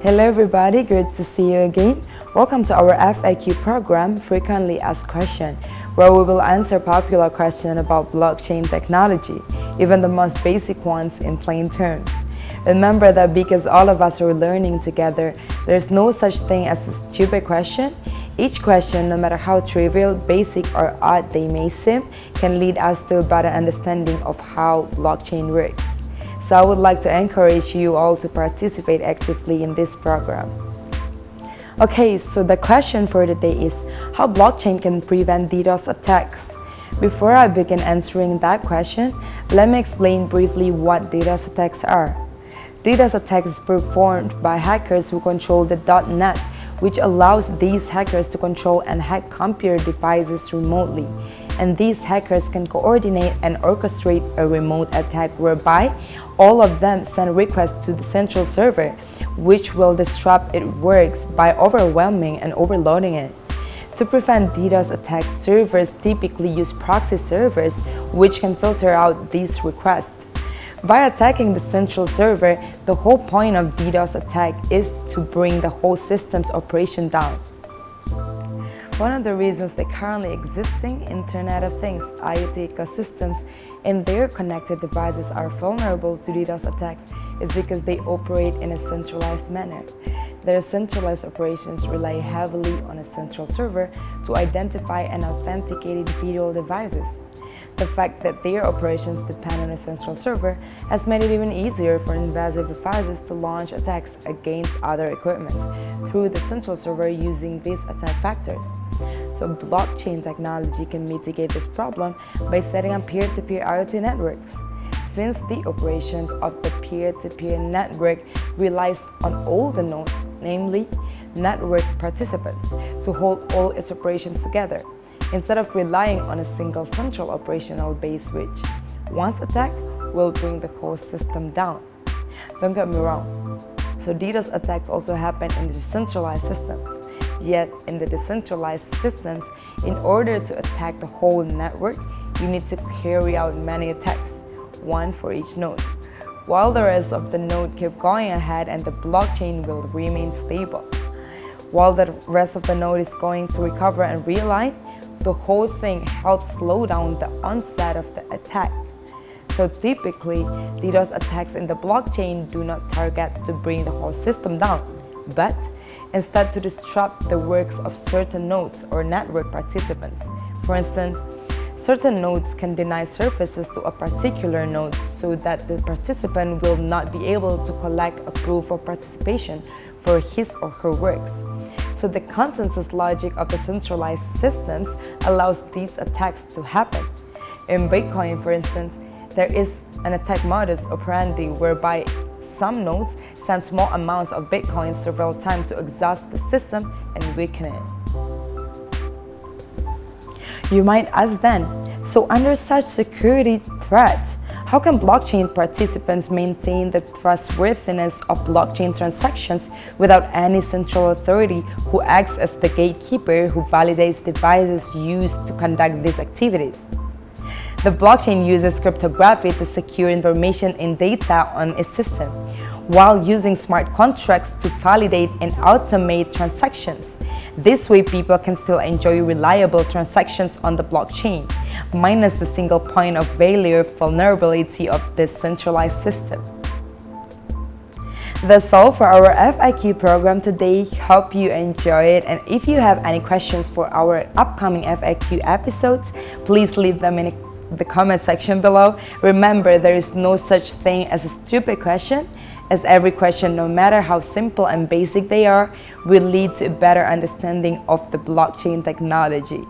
Hello everybody, great to see you again. Welcome to our FAQ program, Frequently Asked Question, where we will answer popular questions about blockchain technology, even the most basic ones in plain terms. Remember that because all of us are learning together, there's no such thing as a stupid question. Each question, no matter how trivial, basic, or odd they may seem, can lead us to a better understanding of how blockchain works. So I would like to encourage you all to participate actively in this program. Okay, so the question for today is how blockchain can prevent DDoS attacks. Before I begin answering that question, let me explain briefly what DDoS attacks are. DDoS attacks is performed by hackers who control the .NET, which allows these hackers to control and hack computer devices remotely. And these hackers can coordinate and orchestrate a remote attack whereby all of them send requests to the central server, which will disrupt its works by overwhelming and overloading it. To prevent DDoS attacks, servers typically use proxy servers, which can filter out these requests. By attacking the central server, the whole point of DDoS attack is to bring the whole system's operation down. One of the reasons the currently existing Internet of Things IoT ecosystems and their connected devices are vulnerable to DDoS attacks is because they operate in a centralized manner. Their centralized operations rely heavily on a central server to identify and authenticate individual devices. The fact that their operations depend on a central server has made it even easier for invasive devices to launch attacks against other equipment through the central server using these attack vectors. So blockchain technology can mitigate this problem by setting up peer-to-peer IoT networks. Since the operations of the peer-to-peer network relies on all the nodes, namely network participants, to hold all its operations together, instead of relying on a single central operational base which, once attacked, will bring the whole system down. Don't get me wrong. So DDoS attacks also happen in the decentralized systems. Yet, in the decentralized systems, in order to attack the whole network, you need to carry out many attacks, one for each node, while the rest of the node keep going ahead and the blockchain will remain stable. While the rest of the node is going to recover and realign, the whole thing helps slow down the onset of the attack. So typically, DDoS attacks in the blockchain do not target to bring the whole system down, but instead to disrupt the works of certain nodes or network participants. For instance, certain nodes can deny services to a particular node so that the participant will not be able to collect a proof of participation for his or her works. So the consensus logic of the centralized systems allows these attacks to happen. In Bitcoin, for instance, there is an attack modus operandi whereby some nodes send small amounts of Bitcoin several times to exhaust the system and weaken it. You might ask then, so under such security threats, how can blockchain participants maintain the trustworthiness of blockchain transactions without any central authority who acts as the gatekeeper who validates devices used to conduct these activities? The blockchain uses cryptography to secure information and data on its system, while using smart contracts to validate and automate transactions. This way, people can still enjoy reliable transactions on the blockchain, minus the single point of failure vulnerability of this centralized system. That's all for our FAQ program today. Hope you enjoy it, and if you have any questions for our upcoming FAQ episodes, please leave them in the comment section below. Remember, there is no such thing as a stupid question, as every question, no matter how simple and basic they are, will lead to a better understanding of the blockchain technology.